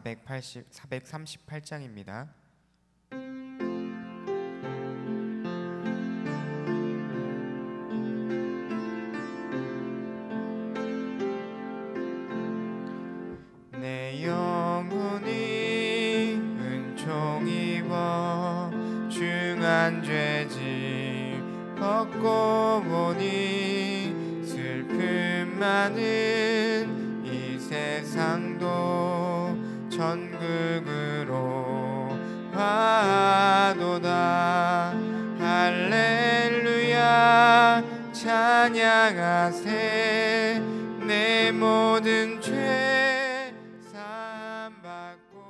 438장입니다. 내 영혼이 은총 입어 중한 죄짐 벗고 보니 슬픔 많은 이 세상도 천국으로 화도다. 할렐루야 찬양하세. 내 모든 죄 사함받고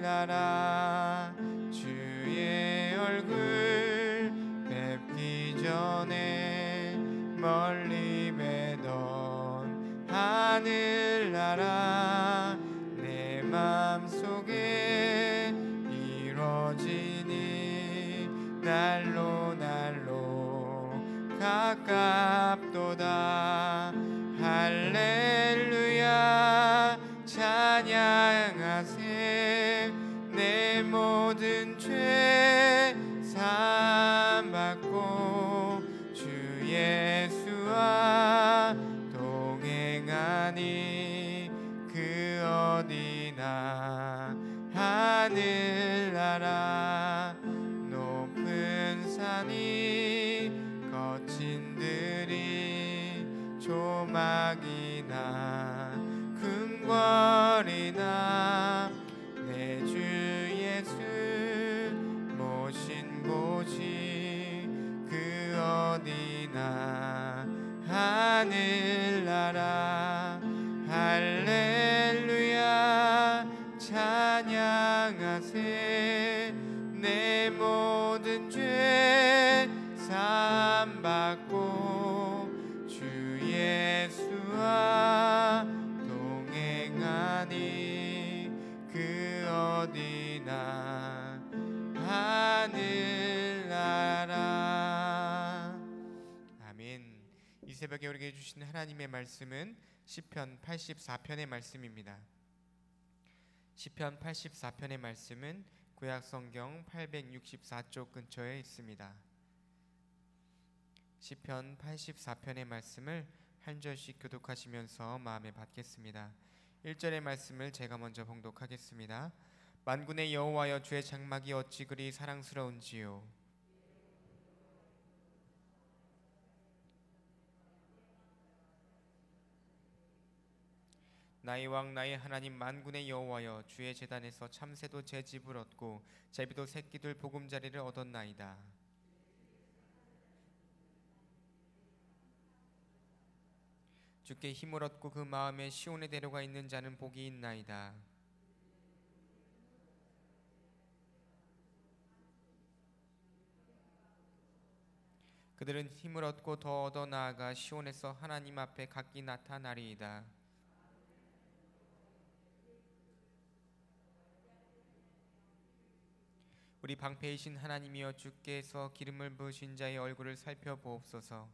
하늘나라 주의 얼굴 뵙기 전에 멀리 뵈던 하늘나라 내 맘속에 이루어지니 날로 가깝도다. 할렐루야 찬양하세. 내 모든 죄 사함받고 주 예수와 동행하니 그 어디나 하늘나라 높은 산이 거친 들이 조막이나 궁궐이나 내 주 예수 모신 곳이 그 어디나 하늘나라. 할렐루야 찬양하세. 내 모든 죄 사함받고 주 예수와 동행하니 그 어디나 하늘나라. 아멘. 이 새벽에 우리에게 주신 하나님의 말씀은 시편 84편의 말씀입니다. 시편 84편의 말씀은 구약성경 864쪽 근처에 있습니다. 시편 84편의 말씀을 한 절씩 교독하시면서 마음에 받겠습니다. 1절의 말씀을 제가 먼저 봉독하겠습니다. 만군의 여호와여 주의 장막이 어찌 그리 사랑스러운지요. 나의 왕 나의 하나님 만군의 여호와여 주의 제단에서 참새도 제 집을 얻고 제비도 새끼들 보금자리를 얻었나이다. 주께 힘을 얻고 그 마음에 시온에 데려가 있는 자는 복이 있나이다. 그들은 힘을 얻고 더 얻어 나아가 시온에서 하나님 앞에 각기 나타나리이다. 우리 방패이신 하나님이여 주께서 기름을 부으신 자의 얼굴을 살펴보옵소서.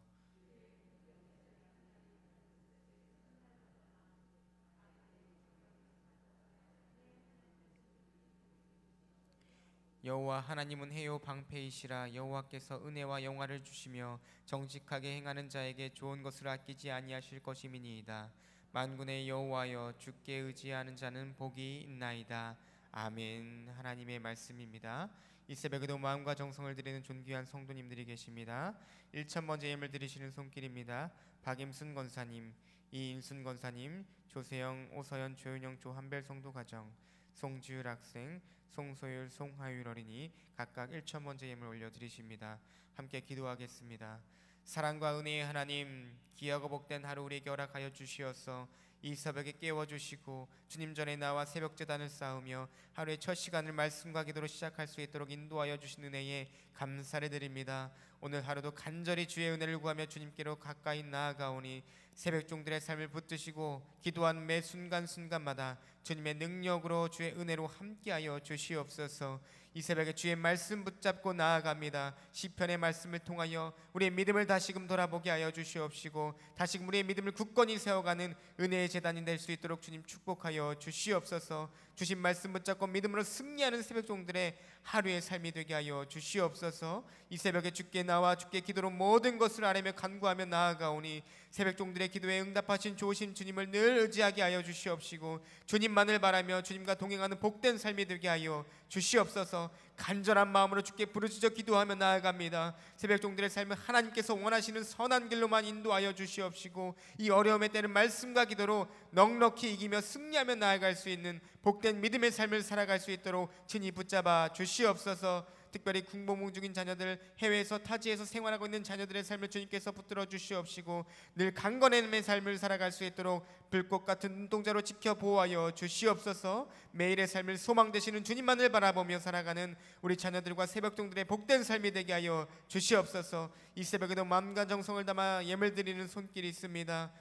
여호와 하나님은 해요 방패이시라. 여호와께서 은혜와 영화를 주시며 정직하게 행하는 자에게 좋은 것을 아끼지 아니하실 것임이니이다. 만군의 여호와여 주께 의지하는 자는 복이 있나이다. 아멘. 하나님의 말씀입니다. 이 새벽에도 마음과 정성을 드리는 존귀한 성도님들이 계십니다. 1000번째 예물 드리시는 손길입니다. 박임순 권사님, 이인순 권사님, 조세영, 오서연, 조윤영, 조한별 성도 가정, 송지율 학생, 송소율, 송하율 어린이 각각 1000번째 예물 올려드리십니다. 함께 기도하겠습니다. 사랑과 은혜의 하나님, 귀하고 복된 하루 우리에게 허락하여 주시어서 이 새벽에 깨워주시고 주님 전에 나와 새벽 제단을 쌓으며 하루의 첫 시간을 말씀과 기도로 시작할 수 있도록 인도하여 주신 은혜에 감사를 드립니다. 오늘 하루도 간절히 주의 은혜를 구하며 주님께로 가까이 나아가오니 새벽 종들의 삶을 붙드시고 기도하는 매 순간순간마다 주님의 능력으로 주의 은혜로 함께하여 주시옵소서. 이 새벽에 주의 말씀 붙잡고 나아갑니다. 시편의 말씀을 통하여 우리의 믿음을 다시금 돌아보게 하여 주시옵시고 다시금 우리의 믿음을 굳건히 세워가는 은혜의 제단이 될 수 있도록 주님 축복하여 주시옵소서. 주신 말씀 붙잡고 믿음으로 승리하는 새벽 종들의 하루의 삶이 되게 하여 주시옵소서. 이 새벽에 주께 나와 주께 기도로 모든 것을 아뢰며 간구하며 나아가오니 새벽 종들의 기도에 응답하신 좋으신 주님을 늘 의지하게 하여 주시옵시고 주님만을 바라며 주님과 동행하는 복된 삶이 되게 하여 주시옵소서. 간절한 마음으로 주께 부르짖어 기도하며 나아갑니다. 새벽 종들의 삶을 하나님께서 원하시는 선한 길로만 인도하여 주시옵시고 이 어려움의 때는 말씀과 기도로 넉넉히 이기며 승리하며 나아갈 수 있는 복된 믿음의 삶을 살아갈 수 있도록 친히 붙잡아 주시옵소서. 특별히 군복무 중인 자녀들, 해외에서 타지에서 생활하고 있는 자녀들의 삶을 주님께서 붙들어 주시옵시고 늘 강건함의 삶을 살아갈 수 있도록 불꽃 같은 눈동자로 지켜 보호하여 주시옵소서. 매일의 삶을 소망 되시는 주님만을 바라보며 살아가는 우리 자녀들과 새벽종들의 복된 삶이 되게 하여 주시옵소서. 이 새벽에도 마음과 정성을 담아 예물 드리는 손길이 있습니다.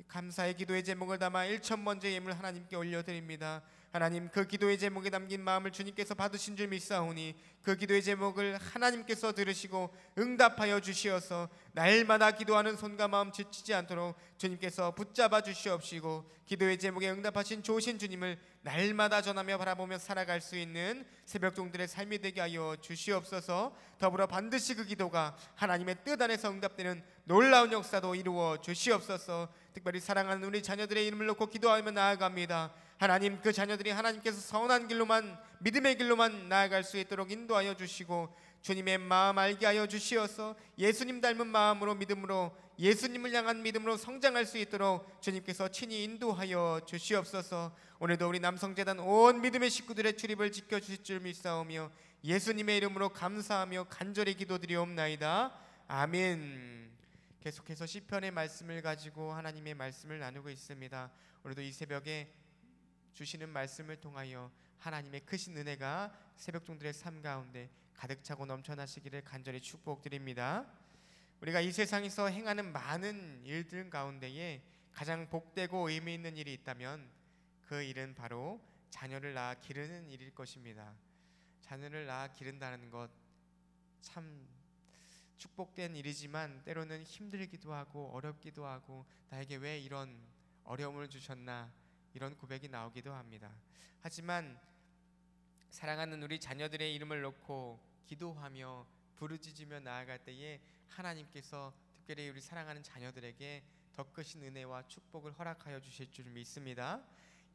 감사의 기도의 제목을 담아 1,000번째 예물 하나님께 올려드립니다. 하나님, 그 기도의 제목에 담긴 마음을 주님께서 받으신 줄 믿사오니 그 기도의 제목을 하나님께서 들으시고 응답하여 주시어서 날마다 기도하는 손과 마음 지치지 않도록 주님께서 붙잡아 주시옵시고 기도의 제목에 응답하신 좋으신 주님을 날마다 전하며 바라보며 살아갈 수 있는 새벽종들의 삶이 되게 하여 주시옵소서. 더불어 반드시 그 기도가 하나님의 뜻 안에서 응답되는 놀라운 역사도 이루어 주시옵소서. 특별히 사랑하는 우리 자녀들의 이름을 놓고 기도하며 나아갑니다. 하나님, 그 자녀들이 하나님께서 선한 길로만, 믿음의 길로만 나아갈 수 있도록 인도하여 주시고 주님의 마음 알게 하여 주시어서 예수님 닮은 마음으로, 믿음으로, 예수님을 향한 믿음으로 성장할 수 있도록 주님께서 친히 인도하여 주시옵소서. 오늘도 우리 남성재단 온 믿음의 식구들의 출입을 지켜주실 줄 믿사오며 예수님의 이름으로 감사하며 간절히 기도드리옵나이다. 아멘. 계속해서 시편의 말씀을 가지고 하나님의 말씀을 나누고 있습니다. 오늘도 이 새벽에 주시는 말씀을 통하여 하나님의 크신 은혜가 새벽종들의 삶 가운데 가득 차고 넘쳐나시기를 간절히 축복드립니다. 우리가 이 세상에서 행하는 많은 일들 가운데에 가장 복되고 의미 있는 일이 있다면 그 일은 바로 자녀를 낳아 기르는 일일 것입니다. 자녀를 낳아 기른다는 것 참 축복된 일이지만 때로는 힘들기도 하고 어렵기도 하고 나에게 왜 이런 어려움을 주셨나 이런 고백이 나오기도 합니다. 하지만 사랑하는 우리 자녀들의 이름을 놓고 기도하며 부르짖으며 나아갈 때에 하나님께서 특별히 우리 사랑하는 자녀들에게 더 크신 은혜와 축복을 허락하여 주실 줄 믿습니다.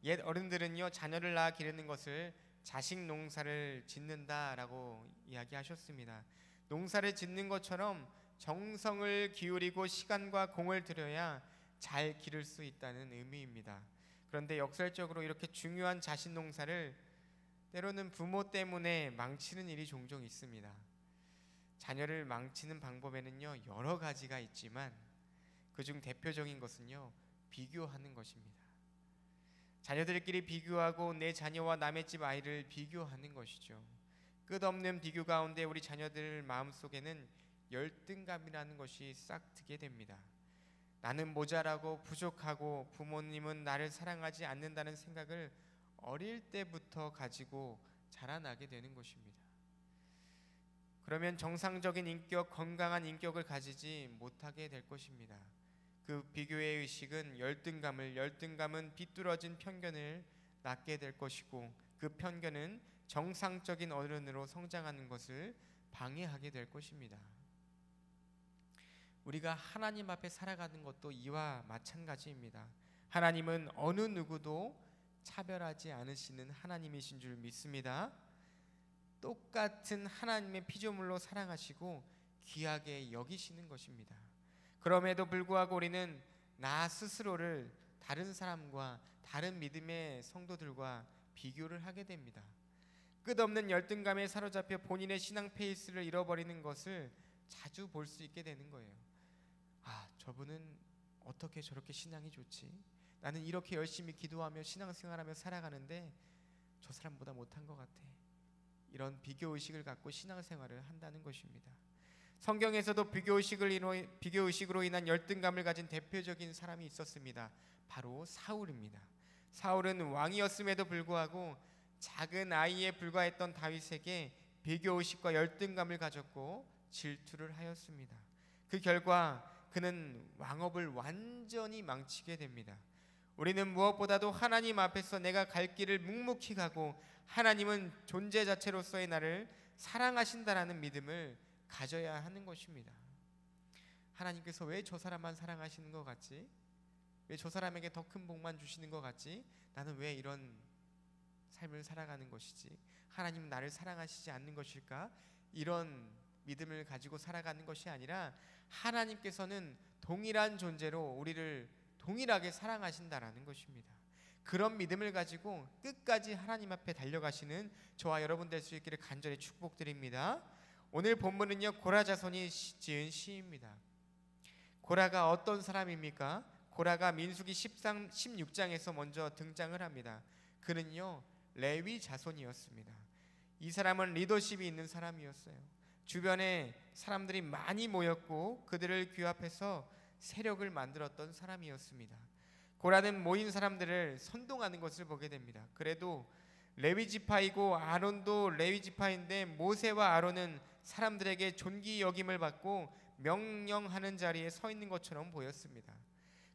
옛 어른들은요, 자녀를 낳아 기르는 것을 자식 농사를 짓는다라고 이야기하셨습니다. 농사를 짓는 것처럼 정성을 기울이고 시간과 공을 들여야 잘 기를 수 있다는 의미입니다. 그런데 역설적으로 이렇게 중요한 자식 농사를 때로는 부모 때문에 망치는 일이 종종 있습니다. 자녀를 망치는 방법에는요, 여러 가지가 있지만 그중 대표적인 것은요, 비교하는 것입니다. 자녀들끼리 비교하고 내 자녀와 남의 집 아이를 비교하는 것이죠. 끝없는 비교 가운데 우리 자녀들 마음속에는 열등감이라는 것이 싹 트게 됩니다. 나는 모자라고 부족하고 부모님은 나를 사랑하지 않는다는 생각을 어릴 때부터 가지고 자라나게 되는 것입니다. 그러면 정상적인 인격, 건강한 인격을 가지지 못하게 될 것입니다. 그 비교의 의식은 열등감은 비뚤어진 편견을 낳게 될 것이고 그 편견은 정상적인 어른으로 성장하는 것을 방해하게 될 것입니다. 우리가 하나님 앞에 살아가는 것도 이와 마찬가지입니다. 하나님은 어느 누구도 차별하지 않으시는 하나님이신 줄 믿습니다. 똑같은 하나님의 피조물로 사랑하시고 귀하게 여기시는 것입니다. 그럼에도 불구하고 우리는 나 스스로를 다른 사람과 다른 믿음의 성도들과 비교를 하게 됩니다. 끝없는 열등감에 사로잡혀 본인의 신앙 페이스를 잃어버리는 것을 자주 볼 수 있게 되는 거예요. 아, 저분은 어떻게 저렇게 신앙이 좋지? 나는 이렇게 열심히 기도하며 신앙생활하며 살아가는데 저 사람보다 못한 것 같아. 이런 비교의식을 갖고 신앙생활을 한다는 것입니다. 성경에서도 비교의식으로 인한 열등감을 가진 대표적인 사람이 있었습니다. 바로 사울입니다. 사울은 왕이었음에도 불구하고 작은 아이에 불과했던 다윗에게 배교의식과 열등감을 가졌고 질투를 하였습니다. 그 결과 그는 왕업을 완전히 망치게 됩니다. 우리는 무엇보다도 하나님 앞에서 내가 갈 길을 묵묵히 가고 하나님은 존재 자체로서의 나를 사랑하신다라는 믿음을 가져야 하는 것입니다. 하나님께서 왜 저 사람만 사랑하시는 것 같지? 왜 저 사람에게 더 큰 복만 주시는 것 같지? 나는 왜 이런 삶을 살아가는 것이지? 하나님은 나를 사랑하시지 않는 것일까? 이런 믿음을 가지고 살아가는 것이 아니라 하나님께서는 동일한 존재로 우리를 동일하게 사랑하신다라는 것입니다. 그런 믿음을 가지고 끝까지 하나님 앞에 달려가시는 저와 여러분 될 수 있기를 간절히 축복드립니다. 오늘 본문은요, 고라 자손이 지은 시입니다. 고라가 어떤 사람입니까? 고라가 민수기 16장에서 먼저 등장을 합니다. 그는요, 레위 자손이었습니다. 이 사람은 리더십이 있는 사람이었어요. 주변에 사람들이 많이 모였고 그들을 규합해서 세력을 만들었던 사람이었습니다. 고라는 모인 사람들을 선동하는 것을 보게 됩니다. 그래도 레위 지파이고 아론도 레위 지파인데 모세와 아론은 사람들에게 존귀 여김을 받고 명령하는 자리에 서 있는 것처럼 보였습니다.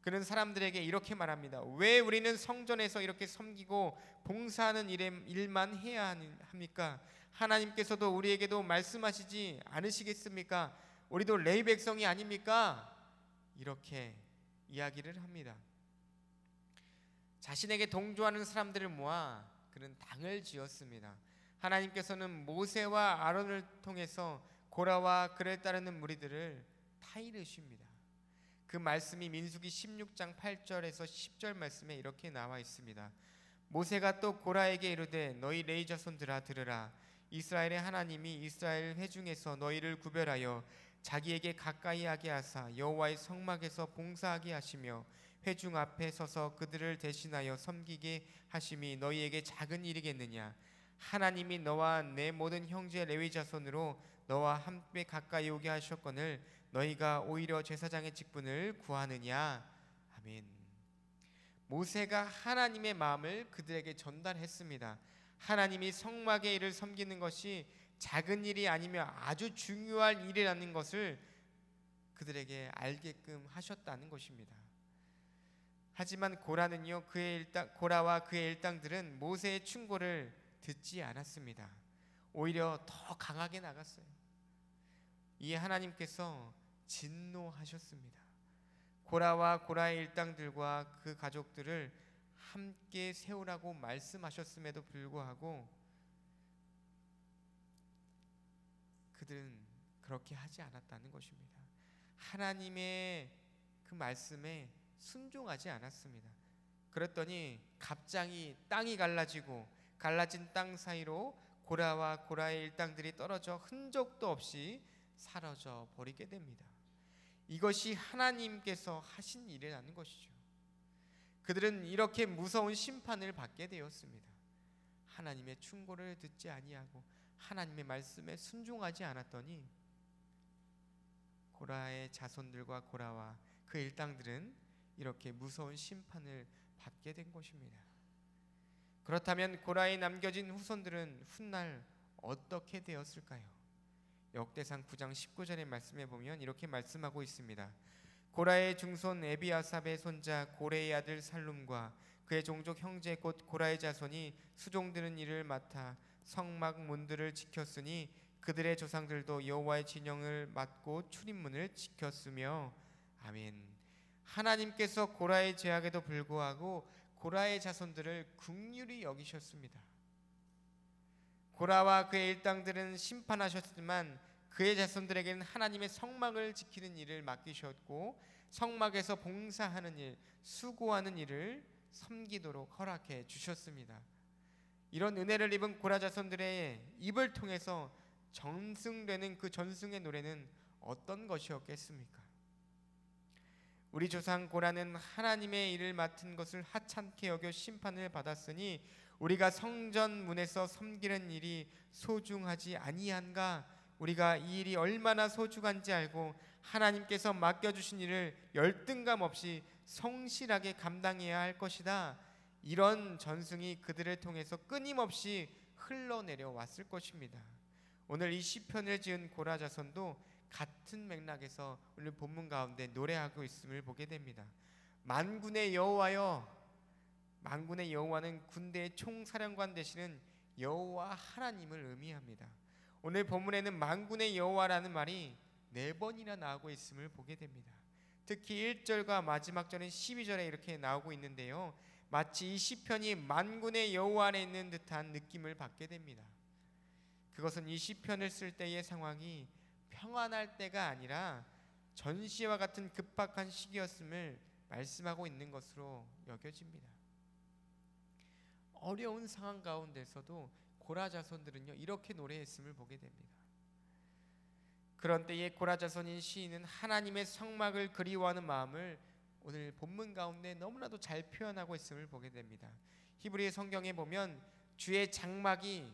그는 사람들에게 이렇게 말합니다. 왜 우리는 성전에서 이렇게 섬기고 봉사하는 일만 해야 합니까? 하나님께서도 우리에게도 말씀하시지 않으시겠습니까? 우리도 레위 백성이 아닙니까? 이렇게 이야기를 합니다. 자신에게 동조하는 사람들을 모아 그는 당을 지었습니다. 하나님께서는 모세와 아론을 통해서 고라와 그를 따르는 무리들을 타이르십니다. 그 말씀이 민수기 16장 8절에서 10절 말씀에 이렇게 나와 있습니다. 모세가 또 고라에게 이르되 너희 레위 자손들아 들으라. 이스라엘의 하나님이 이스라엘 회중에서 너희를 구별하여 자기에게 가까이 하게 하사 여호와의 성막에서 봉사하게 하시며 회중 앞에 서서 그들을 대신하여 섬기게 하심이 너희에게 작은 일이겠느냐? 하나님이 너와 내 모든 형제 레위 자손으로 너와 함께 가까이 오게 하셨거늘 너희가 오히려 제사장의 직분을 구하느냐? 아멘. 모세가 하나님의 마음을 그들에게 전달했습니다. 하나님이 성막의 일을 섬기는 것이 작은 일이 아니며 아주 중요한 일이라는 것을 그들에게 알게끔 하셨다는 것입니다. 하지만 고라는요, 고라와 그의 일당들은 모세의 충고를 듣지 않았습니다. 오히려 더 강하게 나갔어요. 이에 하나님께서 진노하셨습니다. 고라와 고라의 일당들과 그 가족들을 함께 세우라고 말씀하셨음에도 불구하고 그들은 그렇게 하지 않았다는 것입니다. 하나님의 그 말씀에 순종하지 않았습니다. 그랬더니 갑자기 땅이 갈라진 땅 사이로 고라와 고라의 일당들이 떨어져 흔적도 없이 사라져 버리게 됩니다. 이것이 하나님께서 하신 일이라는 것이죠. 그들은 이렇게 무서운 심판을 받게 되었습니다. 하나님의 충고를 듣지 아니하고 하나님의 말씀에 순종하지 않았더니 고라의 자손들과 고라와 그 일당들은 이렇게 무서운 심판을 받게 된 것입니다. 그렇다면 고라에 남겨진 후손들은 훗날 어떻게 되었을까요? 역대상 9장 19절의 말씀에 보면 이렇게 말씀하고 있습니다. 고라의 중손 에비아삽의 손자 고레의 아들 살룸과 그의 종족 형제 곧 고라의 자손이 수종드는 일을 맡아 성막 문들을 지켰으니 그들의 조상들도 여호와의 진영을 맡고 출입문을 지켰으며 아멘. 하나님께서 고라의 죄악에도 불구하고 고라의 자손들을 긍휼히 여기셨습니다. 고라와 그의 일당들은 심판하셨지만 그의 자손들에게는 하나님의 성막을 지키는 일을 맡기셨고 성막에서 봉사하는 일, 수고하는 일을 섬기도록 허락해 주셨습니다. 이런 은혜를 입은 고라 자손들의 입을 통해서 전승되는 그 전승의 노래는 어떤 것이었겠습니까? 우리 조상 고라는 하나님의 일을 맡은 것을 하찮게 여겨 심판을 받았으니 우리가 성전 문에서 섬기는 일이 소중하지 아니한가? 우리가 이 일이 얼마나 소중한지 알고 하나님께서 맡겨주신 일을 열등감 없이 성실하게 감당해야 할 것이다. 이런 전승이 그들을 통해서 끊임없이 흘러내려 왔을 것입니다. 오늘 이 시편을 지은 고라 자손도 같은 맥락에서 오늘 본문 가운데 노래하고 있음을 보게 됩니다. 만군의 여호와여, 만군의 여호와는 군대의 총사령관 되시는 여호와 하나님을 의미합니다. 오늘 본문에는 만군의 여호와라는 말이 4번이나 나오고 있음을 보게 됩니다. 특히 1절과 마지막 절인 12절에 이렇게 나오고 있는데요, 마치 이 시편이 만군의 여호와 안에 있는 듯한 느낌을 받게 됩니다. 그것은 이 시편을 쓸 때의 상황이 평안할 때가 아니라 전시와 같은 급박한 시기였음을 말씀하고 있는 것으로 여겨집니다. 어려운 상황 가운데서도 고라 자손들은요 이렇게 노래했음을 보게 됩니다. 그런 때에 고라 자손인 시인은 하나님의 성막을 그리워하는 마음을 오늘 본문 가운데 너무나도 잘 표현하고 있음을 보게 됩니다. 히브리 성경에 보면 주의 장막이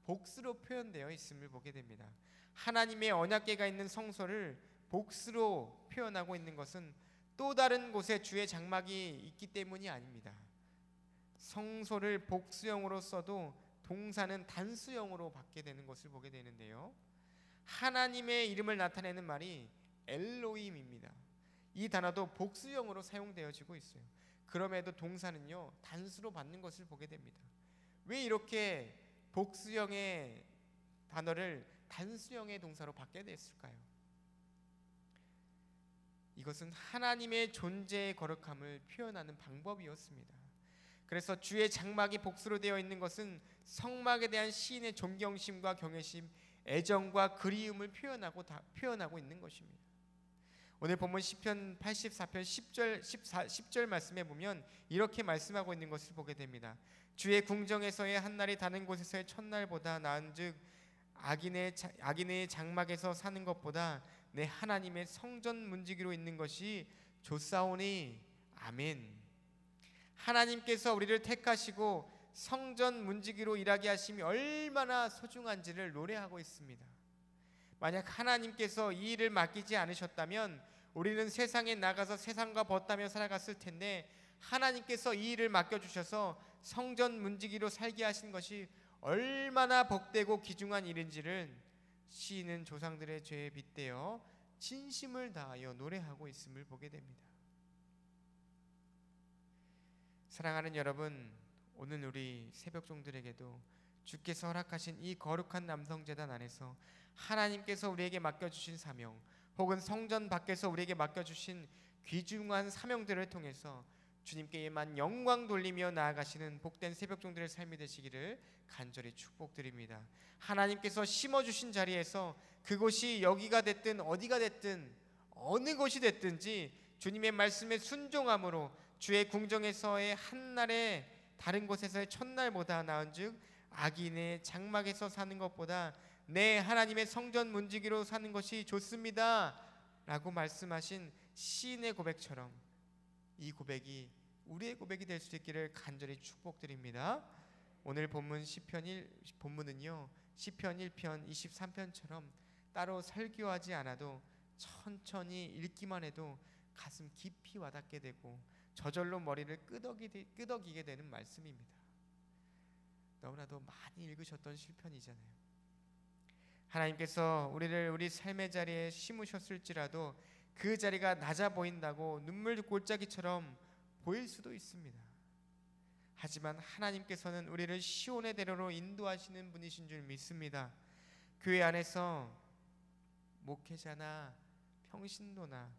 복수로 표현되어 있음을 보게 됩니다. 하나님의 언약궤가 있는 성소를 복수로 표현하고 있는 것은 또 다른 곳에 주의 장막이 있기 때문이 아닙니다. 성소를 복수형으로 써도 동사는 단수형으로 받게 되는 것을 보게 되는데요, 하나님의 이름을 나타내는 말이 엘로힘입니다. 이 단어도 복수형으로 사용되어지고 있어요. 그럼에도 동사는요 단수로 받는 것을 보게 됩니다. 왜 이렇게 복수형의 단어를 단수형의 동사로 받게 됐을까요? 이것은 하나님의 존재의 거룩함을 표현하는 방법이었습니다. 그래서 주의 장막이 복수로 되어 있는 것은 성막에 대한 시인의 존경심과 경외심, 애정과 그리움을 표현하고 있는 것입니다. 오늘 본문 시편 84편 10절 말씀에 보면 이렇게 말씀하고 있는 것을 보게 됩니다. 주의 궁정에서의 한날이 다른 곳에서의 첫날보다 나은즉 악인의 장막에서 사는 것보다 내 하나님의 성전 문지기로 있는 것이 좋사오니 아멘. 하나님께서 우리를 택하시고 성전 문지기로 일하게 하심이 얼마나 소중한지를 노래하고 있습니다. 만약 하나님께서 이 일을 맡기지 않으셨다면 우리는 세상에 나가서 세상과 벗다며 살아갔을 텐데, 하나님께서 이 일을 맡겨주셔서 성전 문지기로 살게 하신 것이 얼마나 복되고 귀중한 일인지를 시인은 조상들의 죄에 빗대어 진심을 다하여 노래하고 있음을 보게 됩니다. 사랑하는 여러분, 오늘 우리 새벽종들에게도 주께서 허락하신 이 거룩한 남성제단 안에서 하나님께서 우리에게 맡겨주신 사명, 혹은 성전 밖에서 우리에게 맡겨주신 귀중한 사명들을 통해서 주님께만 영광 돌리며 나아가시는 복된 새벽종들의 삶이 되시기를 간절히 축복드립니다. 하나님께서 심어주신 자리에서 그곳이 여기가 됐든 어디가 됐든 어느 곳이 됐든지 주님의 말씀에 순종함으로 주의 궁정에서의 한날에 다른 곳에서의 첫날보다 나은즉 악인의 장막에서 사는 것보다 내 하나님의 성전 문지기로 사는 것이 좋습니다 라고 말씀하신 시인의 고백처럼 이 고백이 우리의 고백이 될 수 있기를 간절히 축복드립니다. 오늘 본문은요 시편 1편 23편처럼 따로 설교하지 않아도 천천히 읽기만 해도 가슴 깊이 와닿게 되고 저절로 머리를 끄덕이게 되는 말씀입니다. 너무나도 많이 읽으셨던 시편이잖아요. 하나님께서 우리를 우리 삶의 자리에 심으셨을지라도 그 자리가 낮아 보인다고 눈물 골짜기처럼 보일 수도 있습니다. 하지만 하나님께서는 우리를 시온의 대로로 인도하시는 분이신 줄 믿습니다. 교회 안에서 목회자나 평신도나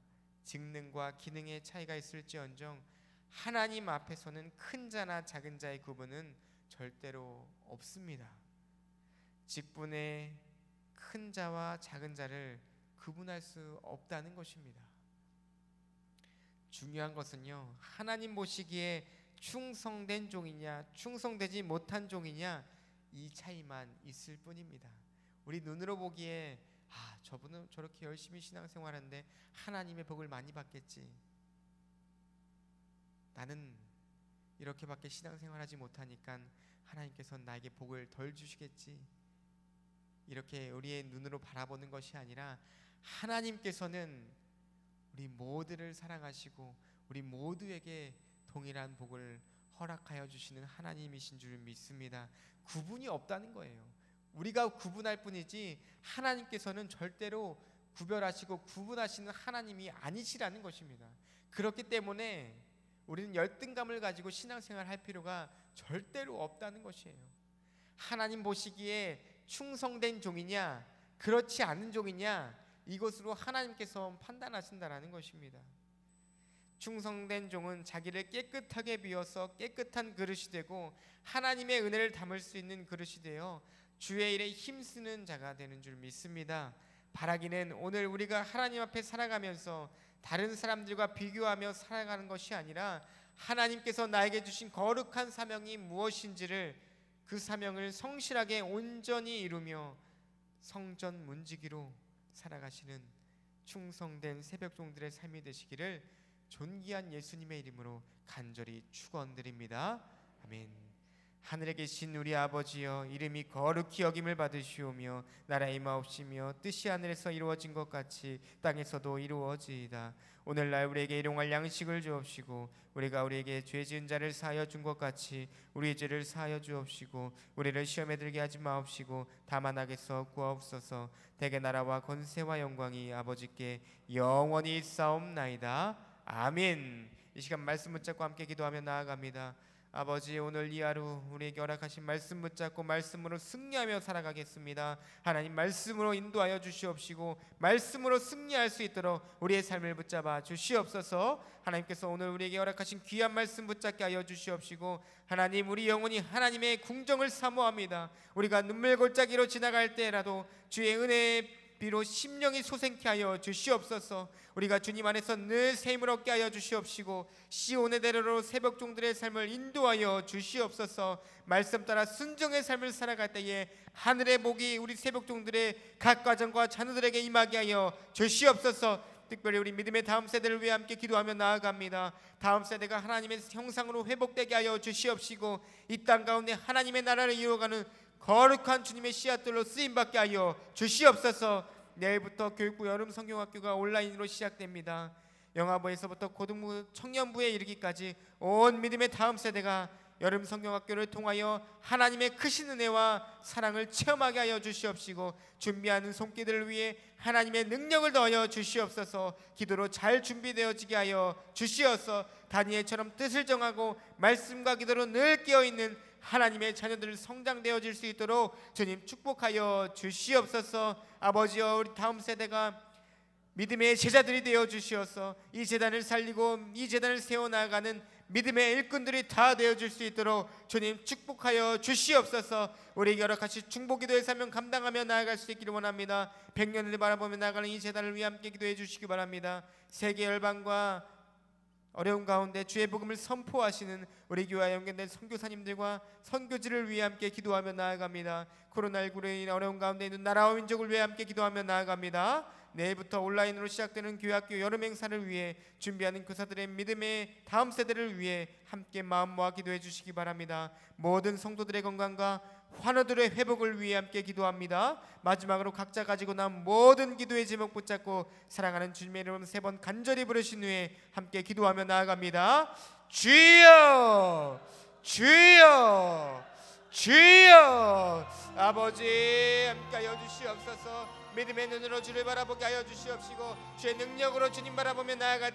직능과 기능의 차이가 있을지언정 하나님 앞에서는 큰 자나 작은 자의 구분은 절대로 없습니다. 직분의 큰 자와 작은 자를 구분할 수 없다는 것입니다. 중요한 것은요, 하나님 보시기에 충성된 종이냐 충성되지 못한 종이냐 이 차이만 있을 뿐입니다. 우리 눈으로 보기에 저분은 저렇게 열심히 신앙생활하는데 하나님의 복을 많이 받겠지, 나는 이렇게밖에 신앙생활하지 못하니까 하나님께서는 나에게 복을 덜 주시겠지, 이렇게 우리의 눈으로 바라보는 것이 아니라 하나님께서는 우리 모두를 사랑하시고 우리 모두에게 동일한 복을 허락하여 주시는 하나님이신 줄 믿습니다. 구분이 없다는 거예요. 우리가 구분할 뿐이지 하나님께서는 절대로 구별하시고 구분하시는 하나님이 아니시라는 것입니다. 그렇기 때문에 우리는 열등감을 가지고 신앙생활을 할 필요가 절대로 없다는 것이에요. 하나님 보시기에 충성된 종이냐 그렇지 않은 종이냐 이것으로 하나님께서 판단하신다라는 것입니다. 충성된 종은 자기를 깨끗하게 비워서 깨끗한 그릇이 되고 하나님의 은혜를 담을 수 있는 그릇이 되어 주의 일에 힘쓰는 자가 되는 줄 믿습니다. 바라기는 오늘 우리가 하나님 앞에 살아가면서 다른 사람들과 비교하며 살아가는 것이 아니라 하나님께서 나에게 주신 거룩한 사명이 무엇인지를 그 사명을 성실하게 온전히 이루며 성전 문지기로 살아가시는 충성된 새벽종들의 삶이 되시기를 존귀한 예수님의 이름으로 간절히 축원드립니다. 아멘. 하늘에 계신 우리 아버지여, 이름이 거룩히 여김을 받으시오며 나라 임하옵시며 뜻이 하늘에서 이루어진 것 같이 땅에서도 이루어지이다. 오늘날 우리에게 일용할 양식을 주옵시고 우리가 우리에게 죄 지은 자를 사하여 준 것 같이 우리의 죄를 사하여 주옵시고 우리를 시험에 들게 하지 마옵시고 다만 악에서 구하옵소서. 대개 나라와 권세와 영광이 아버지께 영원히 있사옵나이다. 아멘. 이 시간 말씀 붙잡고 함께 기도하며 나아갑니다. 아버지, 오늘 이 하루 우리에게 허락하신 말씀 붙잡고 말씀으로 승리하며 살아가겠습니다. 하나님 말씀으로 인도하여 주시옵시고 말씀으로 승리할 수 있도록 우리의 삶을 붙잡아 주시옵소서. 하나님께서 오늘 우리에게 허락하신 귀한 말씀 붙잡게 하여 주시옵시고 하나님, 우리 영혼이 하나님의 궁정을 사모합니다. 우리가 눈물 골짜기로 지나갈 때라도 주의 은혜의 비로 심령이 솟게 하여 주시옵소서. 우리가 주님 안에서 늘 새 힘을 얻게 하여 주시옵시고 시온의 대로로 새벽종들의 삶을 인도하여 주시옵소서. 말씀 따라 순종의 삶을 살아갈 때에 하늘의 복이 우리 새벽종들의 각 가정과 자녀들에게 임하게 하여 주시옵소서. 특별히 우리 믿음의 다음 세대를 위해 함께 기도하며 나아갑니다. 다음 세대가 하나님의 형상으로 회복되게 하여 주시옵시고 이 땅 가운데 하나님의 나라를 이루어가는 거룩한 주님의 씨앗들로 쓰임받게 하여 주시옵소서. 내일부터 교육부 여름 성경학교가 온라인으로 시작됩니다. 영아부에서부터 고등부 청년부에 이르기까지 온 믿음의 다음 세대가 여름 성경학교를 통하여 하나님의 크신 은혜와 사랑을 체험하게 하여 주시옵시고 준비하는 손길들을 위해 하나님의 능력을 더하여 주시옵소서. 기도로 잘 준비되어지게 하여 주시옵소서. 다니엘처럼 뜻을 정하고 말씀과 기도로 늘 깨어있는 하나님의 자녀들 성장되어질 수 있도록 주님 축복하여 주시옵소서. 아버지여, 우리 다음 세대가 믿음의 제자들이 되어 주시어서 이 재단을 살리고 이 재단을 세워나가는 믿음의 일꾼들이 다 되어줄 수 있도록 주님 축복하여 주시옵소서. 우리에게 허락하신 중보기도의 사명 감당하며 나아갈 수 있기를 원합니다. 100년을 바라보며 나아가는 이 재단을 위해 함께 기도해 주시기 바랍니다. 세계 열방과 어려운 가운데 주의 복음을 선포하시는 우리 교회와 연결된 선교사님들과 선교지를 위해 함께 기도하며 나아갑니다. 코로나19로 인해 어려운 가운데 있는 나라와 민족을 위해 함께 기도하며 나아갑니다. 내일부터 온라인으로 시작되는 교회학교 여름 행사를 위해 준비하는 교사들의 믿음의 다음 세대를 위해 함께 마음 모아 기도해 주시기 바랍니다. 모든 성도들의 건강과 환우들의 회복을 위해 함께 기도합니다. 마지막으로 각자 가지고 난 모든 기도의 제목 붙잡고 사랑하는 주님의 이름 3번 간절히 부르신 후에 함께 기도하며 나아갑니다. 주여, 주여, 주여. 아버지, 함께하여 주시옵소서. 믿음의 눈으로 주를 바라보게 하여 주시옵시고 주의 능력으로 주님 바라보며 나아갈